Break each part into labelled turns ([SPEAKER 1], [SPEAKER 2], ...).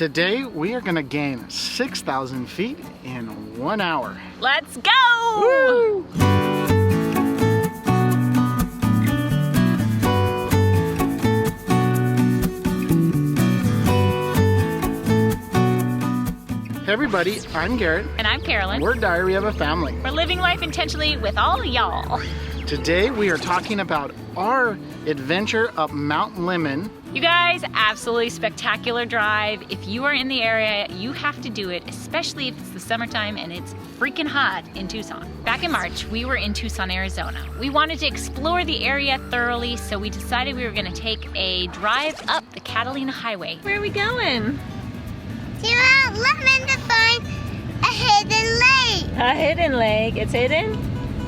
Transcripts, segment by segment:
[SPEAKER 1] Today we are gonna gain 6,000 feet in 1 hour.
[SPEAKER 2] Let's go! Woo!
[SPEAKER 1] Hey everybody, I'm Garrett.
[SPEAKER 2] And I'm Carolyn.
[SPEAKER 1] We're Diary of a Family.
[SPEAKER 2] We're living life intentionally with all y'all.
[SPEAKER 1] Today we are talking about our adventure up Mount Lemmon.
[SPEAKER 2] You guys, absolutely spectacular drive. If you are in the area, you have to do it, especially if it's the summertime and it's freaking hot in Tucson. Back in March, we were in Tucson, Arizona. We wanted to explore the area thoroughly, so we decided we were gonna take a drive up the Catalina Highway. Where are we going?
[SPEAKER 3] To Mount Lemmon to find a hidden lake.
[SPEAKER 2] A hidden lake, it's hidden?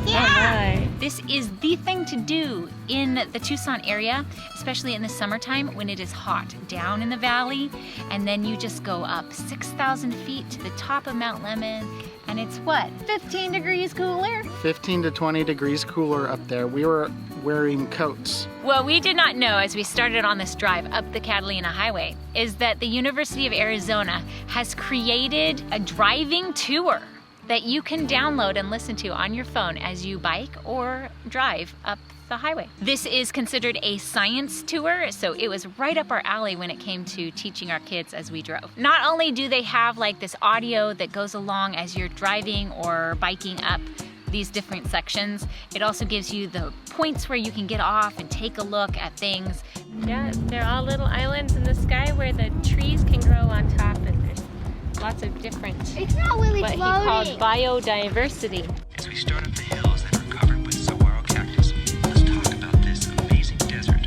[SPEAKER 3] Yeah.
[SPEAKER 2] Oh, this is the thing to do in the Tucson area, especially in the summertime when it is hot down in the valley, and then you just go up 6,000 feet to the top of Mount Lemmon, and it's what, 15 degrees cooler?
[SPEAKER 1] 15 to 20 degrees cooler up there. We were wearing coats.
[SPEAKER 2] What we did not know as we started on this drive up the Catalina Highway is that the University of Arizona has created a driving tour that you can download and listen to on your phone as you bike or drive up the highway. This is considered a science tour, so it was right up our alley when it came to teaching our kids as we drove. Not only do they have like this audio that goes along as you're driving or biking up these different sections, it also gives you the points where you can get off and take a look at things.
[SPEAKER 4] Yeah, they're all little islands in the sky where the trees can grow on top, and there's lots of different,
[SPEAKER 3] It's not really
[SPEAKER 4] what he
[SPEAKER 3] floating.
[SPEAKER 4] calls biodiversity.
[SPEAKER 5] As we start up the hills that are covered with saguaro cactus, let's talk about this amazing desert.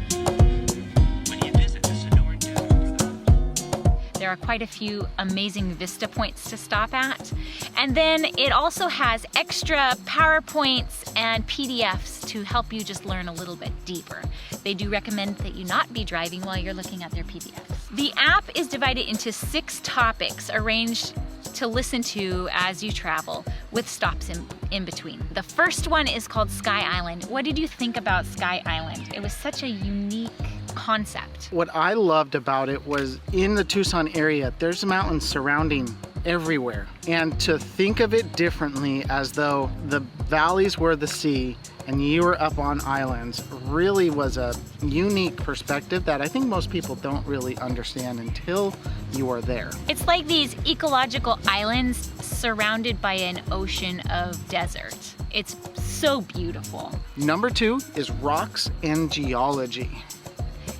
[SPEAKER 5] When you visit the Sonoran Desert,
[SPEAKER 2] There are quite a few amazing vista points to stop at. And then it also has extra PowerPoints and PDFs to help you just learn a little bit deeper. They do recommend that you not be driving while you're looking at their PDFs. The app is divided into 6 topics arranged to listen to as you travel with stops in between. The first one is called Sky Island. What did you think about Sky Island? It was such a unique concept.
[SPEAKER 1] What I loved about it was in the Tucson area, there's mountains surrounding everywhere. And to think of it differently as though the valleys were the sea and you were up on islands really was a unique perspective that I think most people don't really understand until you are there.
[SPEAKER 2] It's like these ecological islands surrounded by an ocean of desert. It's so beautiful.
[SPEAKER 1] Number 2 is rocks and geology.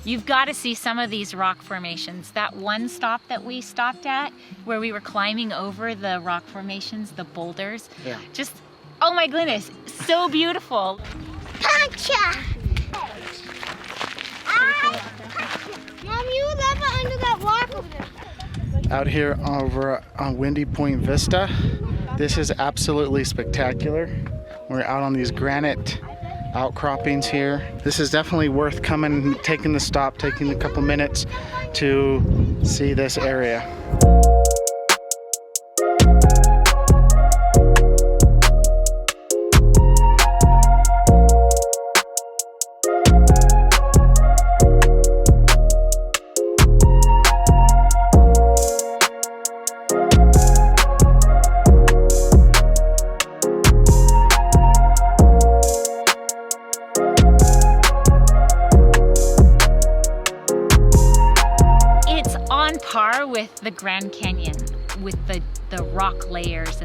[SPEAKER 2] You've got to see some of these rock formations. That one stop that we stopped at where we were climbing over the rock formations, the boulders.
[SPEAKER 1] Yeah.
[SPEAKER 2] Just, oh my goodness, so beautiful.
[SPEAKER 3] Pancha! Mom, you love it under that rock over there.
[SPEAKER 1] Out here over on Windy Point Vista, this is absolutely spectacular. We're out on these granite outcroppings here. This is definitely worth coming, taking the stop, taking a couple minutes to see this area.
[SPEAKER 2] Par with the Grand Canyon, with the rock layers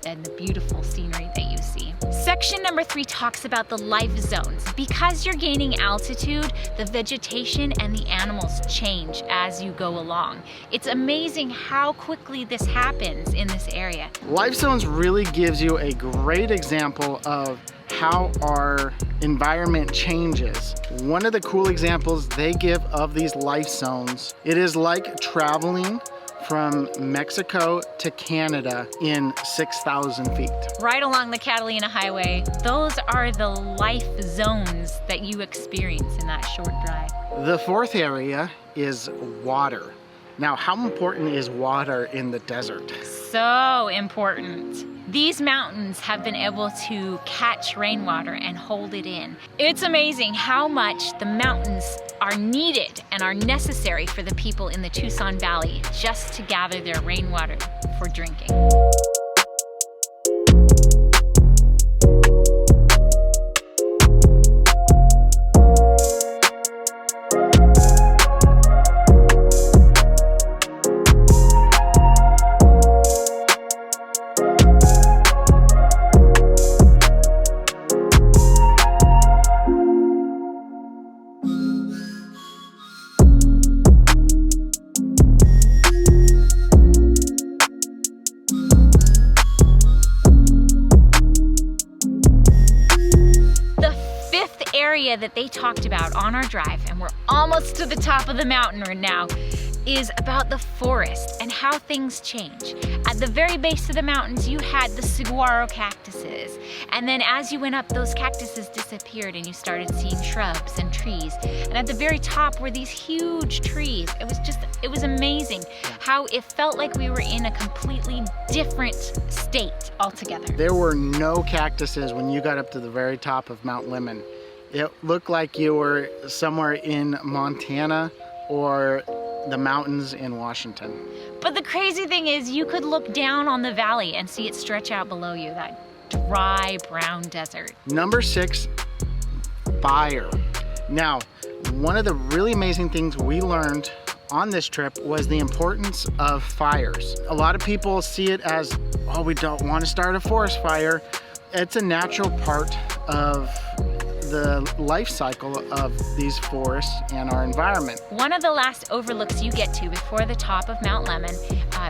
[SPEAKER 2] and the beautiful scenery that you see. Section number 3 talks about the life zones. Because you're gaining altitude, the vegetation and the animals change as you go along. It's amazing how quickly this happens in this area.
[SPEAKER 1] Life zones really gives you a great example of how our environment changes. One of the cool examples they give of these life zones, it is like traveling from Mexico to Canada in 6,000 feet.
[SPEAKER 2] Right along the Catalina Highway, those are the life zones that you experience in that short drive.
[SPEAKER 1] The 4th area is water. Now, how important is water in the desert?
[SPEAKER 2] So important. These mountains have been able to catch rainwater and hold it in. It's amazing how much the mountains are needed and are necessary for the people in the Tucson Valley just to gather their rainwater for drinking. That they talked about on our drive, and we're almost to the top of the mountain right now, is about the forest and how things change. At the very base of the mountains, you had the saguaro cactuses, and then as you went up, those cactuses disappeared and you started seeing shrubs and trees. And at the very top were these huge trees. It was amazing how it felt like we were in a completely different state altogether.
[SPEAKER 1] There were no cactuses when you got up to the very top of Mount Lemmon. It looked like you were somewhere in Montana or the mountains in Washington.
[SPEAKER 2] But the crazy thing is you could look down on the valley and see it stretch out below you, that dry brown desert.
[SPEAKER 1] Number 6, fire. Now, one of the really amazing things we learned on this trip was the importance of fires. A lot of people see it as, oh, we don't want to start a forest fire. It's a natural part of the life cycle of these forests and our environment.
[SPEAKER 2] One of the last overlooks you get to before the top of Mount Lemmon,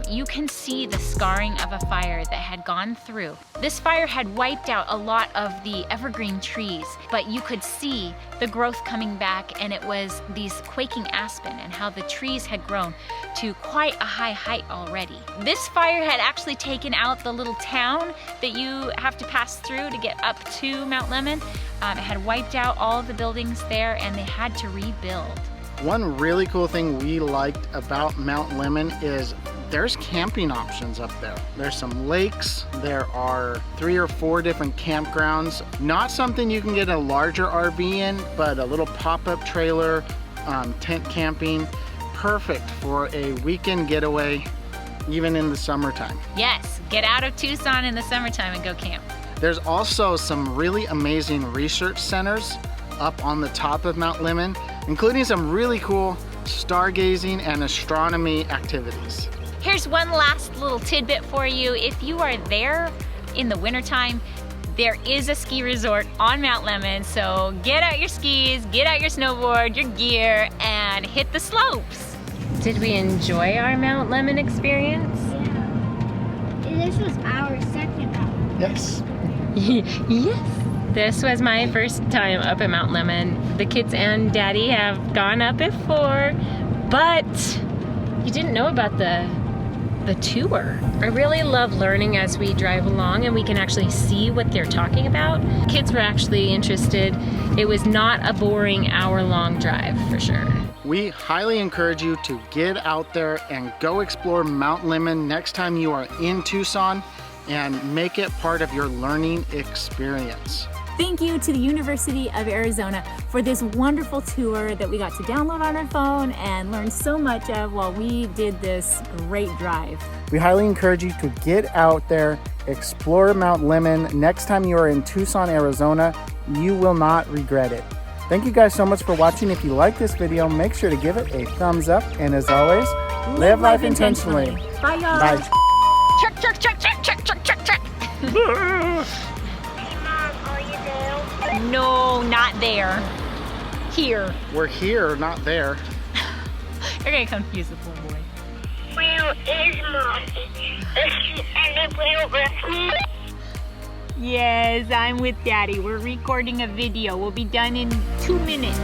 [SPEAKER 2] you can see the scarring of a fire that had gone through. This fire had wiped out a lot of the evergreen trees, but you could see the growth coming back, and it was these quaking aspen and how the trees had grown to quite a high height already. This fire had actually taken out the little town that you have to pass through to get up to Mount Lemmon. It had wiped out all of the buildings there, and they had to rebuild.
[SPEAKER 1] One really cool thing we liked about Mount Lemmon is there's camping options up there. There's some lakes, there are 3 or 4 different campgrounds. Not something you can get a larger RV in, but a little pop-up trailer, tent camping. Perfect for a weekend getaway, even in the summertime.
[SPEAKER 2] Yes, get out of Tucson in the summertime and go camp.
[SPEAKER 1] There's also some really amazing research centers up on the top of Mount Lemmon, including some really cool stargazing and astronomy activities.
[SPEAKER 2] Here's one last little tidbit for you. If you are there in the wintertime, there is a ski resort on Mount Lemmon, so get out your skis, get out your snowboard, your gear, and hit the slopes.
[SPEAKER 4] Did we enjoy our Mount Lemmon experience?
[SPEAKER 3] Yeah. This was our second one.
[SPEAKER 1] Yes.
[SPEAKER 4] Yes. This was my first time up at Mount Lemmon. The kids and Daddy have gone up before, but you didn't know about the tour. I really love learning as we drive along and we can actually see what they're talking about. Kids were actually interested. It was not a boring hour-long drive for sure.
[SPEAKER 1] We highly encourage you to get out there and go explore Mount Lemmon next time you are in Tucson and make it part of your learning experience.
[SPEAKER 6] Thank you to the University of Arizona for this wonderful tour that we got to download on our phone and learn so much of while we did this great drive.
[SPEAKER 1] We highly encourage you to get out there, explore Mount Lemmon next time you are in Tucson, Arizona. You will not regret it. Thank you guys so much for watching. If you like this video, make sure to give it a thumbs up. And as always, live life intentionally.
[SPEAKER 6] Bye, y'all.
[SPEAKER 1] Bye.
[SPEAKER 2] Check, check, check, check, check, check, check, check.
[SPEAKER 3] Hey, Mom, are you there?
[SPEAKER 2] No, not there. Here.
[SPEAKER 1] We're here, not there.
[SPEAKER 2] You're gonna confuse the poor boy.
[SPEAKER 3] Where is Mom? Is she anywhere with me?
[SPEAKER 2] Yes, I'm with Daddy. We're recording a video. We'll be done in 2 minutes.